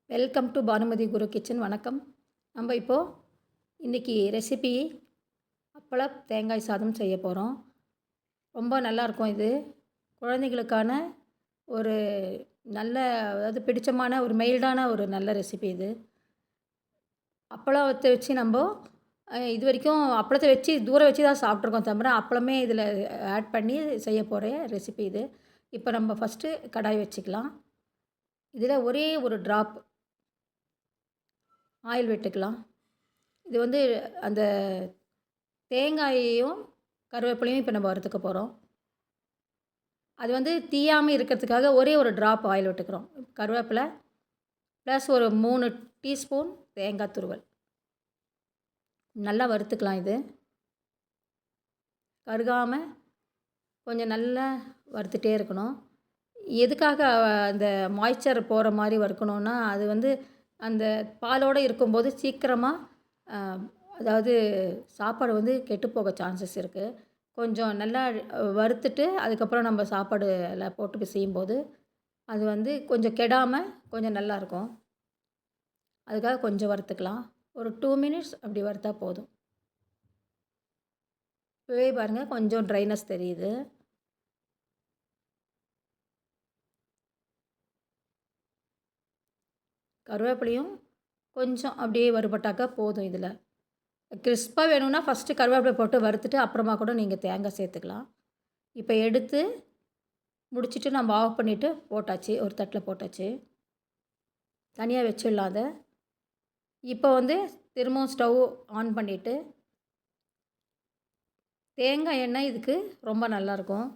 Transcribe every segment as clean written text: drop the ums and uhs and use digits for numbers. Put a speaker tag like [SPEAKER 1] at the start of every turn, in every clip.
[SPEAKER 1] Welcome to Bhanumathi Guru kitchen. வணக்கம். நம்ம இப்போது இன்றைக்கி ரெசிபி அப்பள தேங்காய் சாதம் செய்ய போகிறோம். ரொம்ப நல்லாயிருக்கும் இது. குழந்தைகளுக்கான ஒரு நல்ல, அதாவது பிடிச்சமான ஒரு மெயில்டான ஒரு நல்ல ரெசிபி இது. அப்பளத்தை வச்சு நம்ம இது வரைக்கும் அப்பளத்தை வச்சு தூர வச்சு தான் சாப்பிட்ருக்கோம், தவிர அப்பளமே இதில் ஆட் பண்ணி செய்ய போகிற ரெசிபி இது. இப்போ நம்ம ஃபஸ்ட்டு கடாய் வச்சுக்கலாம். இதில் ஒரே ஒரு ட்ராப் ஆயில் விட்டுக்கலாம். இது வந்து அந்த தேங்காயையும் கருவேப்பிலையும் இப்போ நம்ம வறுத்துக்க போகிறோம். அது வந்து தீயாமல் இருக்கிறதுக்காக ஒரே ஒரு ட்ராப் ஆயில் விட்டுக்கிறோம். கருவேப்பிலை ப்ளஸ் ஒரு 3 டீஸ்பூன் தேங்காய் துருவல். நல்லா வறுத்துக்கலாம். இது கருகாமல் கொஞ்சம் நல்லா வறுத்துட்டே இருக்கணும். எதுக்காக அந்த மாய்ஸ்சர் போகிற மாதிரி வறுக்கணுன்னா, அது வந்து அந்த பாலோடு இருக்கும்போது சீக்கிரமாக, அதாவது சாப்பாடு வந்து கெட்டுப்போக சான்சஸ் இருக்குது. கொஞ்சம் நல்லா வறுத்துட்டு அதுக்கப்புறம் நம்ம சாப்பாடுல போட்டு பிசையும்போது அது வந்து கொஞ்சம் கெடாமல் கொஞ்சம் நல்லாயிருக்கும். அதுக்காக கொஞ்சம் வறுத்துக்கலாம். ஒரு 2 மினிட்ஸ் அப்படி வறுத்தா போதும். இப்போவே பாருங்கள் கொஞ்சம் ட்ரைனஸ் தெரியுது. கருவேப்பிலையும் கொஞ்சம் அப்படியே வறுபட்டாக்கா போதும். இதில் கிறிஸ்பாக வேணும்னா ஃபஸ்ட்டு கருவேப்பிலை போட்டு வறுத்துட்டு அப்புறமா கூட நீங்கள் தேங்காய் சேர்த்துக்கலாம். இப்போ எடுத்து முடிச்சுட்டு நம்ம ஆஃப் பண்ணிவிட்டு போட்டாச்சு, ஒரு தட்டில் போட்டாச்சு. தனியாக வச்சிடலாம் அதை. இப்போ வந்து திரும்பவும் ஸ்டவ் ஆன் பண்ணிவிட்டு, தேங்காய் எண்ணெய் இதுக்கு ரொம்ப நல்லாயிருக்கும்.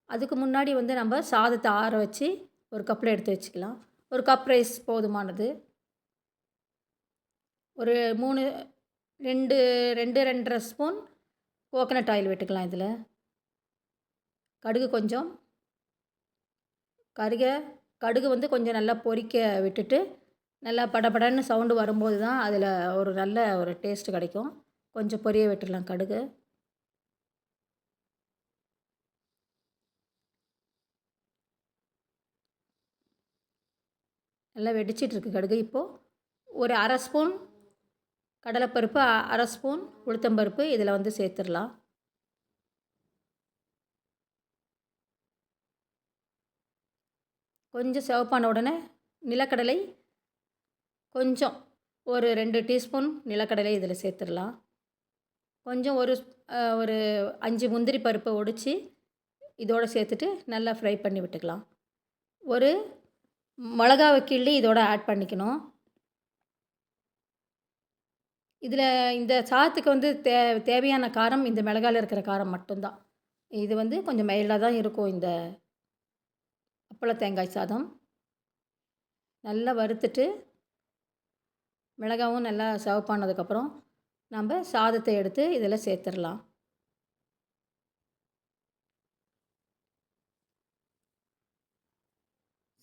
[SPEAKER 1] அதுக்கு முன்னாடி வந்து நம்ம சாதத்தை ஆற வச்சு ஒரு கப்பில் எடுத்து வச்சுக்கலாம். ஒரு கப் ரைஸ் போதுமானது. ஒரு 2 2.5 ஸ்பூன் கோகனட் ஆயில் விட்டுக்கலாம். இதில் கடுகு கொஞ்சம், கடுகு வந்து கொஞ்சம் நல்லா பொரிக்க விட்டுட்டு, நல்லா படபடன்னு சவுண்டு வரும்போது தான் அதில் ஒரு நல்ல ஒரு டேஸ்ட்டு கிடைக்கும். கொஞ்சம் பொரிய விட்டுடலாம் கடுகு. நல்லா வெடிச்சிட்ருக்கு கடுகு. இப்போது ஒரு 1/2 ஸ்பூன் கடலைப்பருப்பு, 1/2 ஸ்பூன் உளுத்தம்பருப்பு இதில் வந்து சேர்த்துடலாம். கொஞ்சம் சிவப்பான உடனே நிலக்கடலை கொஞ்சம் ஒரு 2 டீஸ்பூன் நிலக்கடலை இதில் சேர்த்துடலாம். கொஞ்சம் ஒரு 5 முந்திரி பருப்பை ஒடிச்சு இதோடு சேர்த்துட்டு நல்லா ஃப்ரை பண்ணி விட்டுக்கலாம். ஒரு மிளகாவை கிள்ளி இதோட ஆட் பண்ணிக்கணும். இதில் இந்த சாதத்துக்கு வந்து தேவையான காரம் இந்த மிளகாயில் இருக்கிற காரம் மட்டும்தான். இது வந்து கொஞ்சம் மைல்டாக தான் இருக்கும் இந்த அப்பள தேங்காய் சாதம். நல்லா வறுத்துட்டு மிளகாவும் நல்லா சிவப்பானதுக்கப்புறம் நம்ம சாதத்தை எடுத்து இதில் சேர்த்துடலாம்.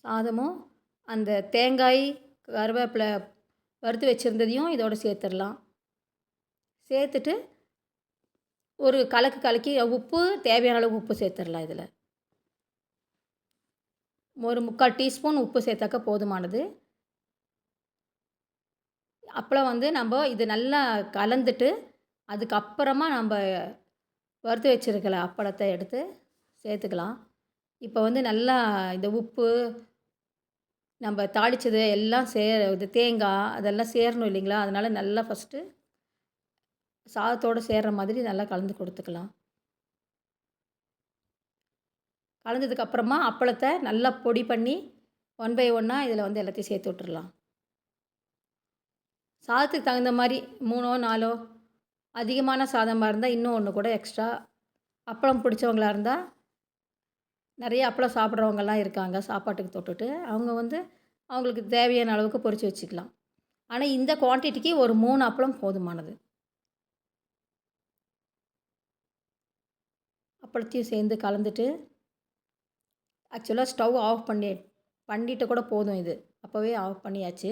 [SPEAKER 1] சாதமும் அந்த தேங்காய் கருவேப்பிலை வறுத்து வச்சுருந்ததையும் இதோடு சேர்த்துடலாம். சேர்த்துட்டு ஒரு கலக்கி உப்பு, தேவையான அளவு உப்பு சேர்த்துடலாம். இதில் ஒரு 3/4 டீஸ்பூன் உப்பு சேர்த்தாக்க போதுமானது. அப்பளம் வந்து நம்ம இது நல்லா கலந்துட்டு அதுக்கப்புறமா நம்ம வறுத்து வச்சுருக்கல அப்பளத்தை எடுத்து சேர்த்துக்கலாம். இப்போ வந்து நல்லா இந்த உப்பு, நம்ம தாளித்தது எல்லாம் இது தேங்காய் அதெல்லாம் சேரணும் இல்லைங்களா? அதனால் நல்லா ஃபஸ்ட்டு சாதத்தோடு சேர்கிற மாதிரி நல்லா கலந்து கொடுத்துக்கலாம். கலந்ததுக்கப்புறமா அப்பளத்தை நல்லா பொடி பண்ணி 1 பை 1 இதில் வந்து எல்லாத்தையும் சேர்த்து விட்டுறலாம். சாதத்துக்கு தகுந்த மாதிரி 3ஓ 4ஓ, அதிகமான சாதமாக இருந்தால் இன்னும் 1 கூட எக்ஸ்ட்ரா. அப்பளம் பிடிச்சவங்களா இருந்தால், நிறைய அப்பளம் சாப்பிட்றவங்கலாம் இருக்காங்க சாப்பாட்டுக்கு தொட்டுட்டு, அவங்க வந்து அவங்களுக்கு தேவையான அளவுக்கு பொரித்து வச்சுக்கலாம். ஆனால் இந்த குவான்டிட்டிக்கு ஒரு 3 அப்பளம் போதுமானது. அப்பளத்தையும் சேர்ந்து கலந்துட்டு, ஆக்சுவலாக ஸ்டவ் ஆஃப் பண்ணிட்டு கூட போதும் இது. அப்போவே ஆஃப் பண்ணியாச்சு.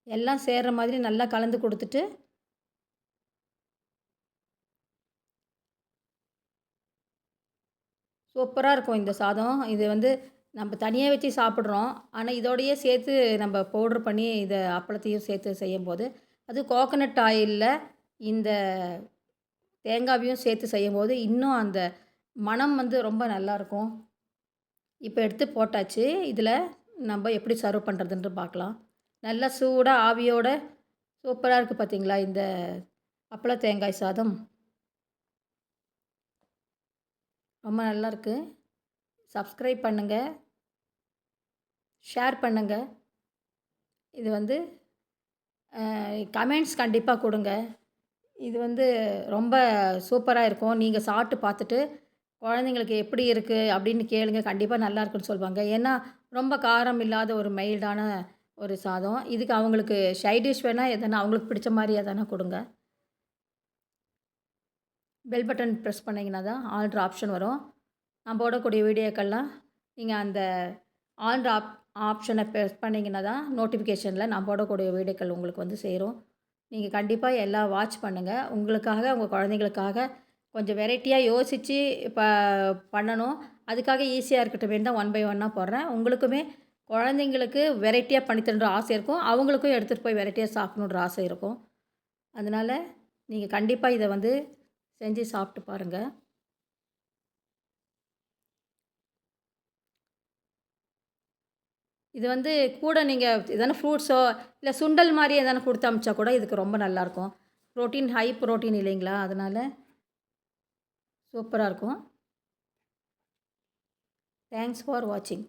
[SPEAKER 1] எல்லாம் சேர்கிற மாதிரி நல்லா கலந்து கொடுத்துட்டு, சூப்பராக இருக்கும் இந்த சாதம். இது வந்து நம்ம தனியாக வச்சு சாப்பிட்றோம். ஆனால் இதோடையே சேர்த்து நம்ம பவுட்ரு பண்ணி இத அப்பளத்தையும் சேர்த்து செய்யும்போது, அது கோகனட் ஆயில்ல இந்த தேங்காவையும் சேர்த்து செய்யும்போது, இன்னும் அந்த மணம் வந்து ரொம்ப நல்லாயிருக்கும். இப்போ எடுத்து போட்டாச்சு. இதில நம்ப எப்படி சர்வ் பண்ணுறதுன்ட்டு பார்க்கலாம். நல்லா சூடா ஆவியோட சூப்பரா இருக்கு பார்த்தீங்களா? இந்த அப்பள தேங்காய் சாதம். ரொம்ப நல்லாருக்கு. சப்ஸ்கிரைப் பண்ணுங்க, ஷேர் பண்ணுங்க. இது வந்து கமெண்ட்ஸ் கண்டிப்பா குடுங்க. இது வந்து ரொம்ப சூப்பரா இருக்கும். நீங்க சாப்பிட்டு பார்த்துட்டு, குழந்தைங்களுக்கு எப்படி இருக்கு அப்படின்னு கேளுங்க. கண்டிப்பா நல்லாருக்குன்னு சொல்வாங்க. ஏன்னா, ரொம்ப காரம் இல்லாத ஒரு மைல்டான ஒரு சாதம். இதுக்கு அவங்களுக்கு சைட் டிஷ் வேணா எதனா அவங்களுக்கு பிடிச்ச மாரி எதனா குடுங்க. பெல் பட்டன் பிரஸ் பண்ணீங்கன்னா தான் ஆல்ன்ற ஆப்ஷன் வரும். நான் போடக்கூடிய வீடியோக்கள்லாம் நீங்க அந்த ஆல்ன்ற ஆப்ஷன பிரஸ் பண்ணீங்கன்னா தான் நோட்டிஃபிகேஷன்ல நான் போடக்கூடிய வீடியோக்கள் உங்களுக்கு வந்து சேரும். நீங்க கண்டிப்பா எல்லாம் வாட்ச் பண்ணுங்க. உங்களுக்காக, உங்க குழந்தைங்களுக்காக கொஞ்சம் வெரைட்டியா யோசிச்சு ப பண்ணணும். அதுக்காக ஈஸியா இருக்கட்டுமேன்னு தான் ஒன் பை ஒன்னா போடுறேன். உங்களுக்குமே குழந்தைங்களுக்கு வெரைட்டியா பண்ணி தரணுன்ற ஆசை இருக்கும். அவங்களுக்கும் எடுத்துட்டு போய் வெரைட்டியா சாப்பிடணுன்ற ஆசை இருக்கும். அதனால நீங்க கண்டிப்பா இத வந்து செஞ்சு சாப்பிட்டு பாருங்க. இது வந்து கூட நீங்க எதனா ஃப்ரூட்ஸோ, இல்ல சுண்டல் மாரி எதனா குடுத்து அனுப்பிச்சா கூட இதுக்கு ரொம்ப நல்லாயிருக்கும். ஹை புரோட்டீன் இல்லைங்களா? அதனால சூப்பரா இருக்கும். தேங்க்ஸ் ஃபார் வாட்சிங்.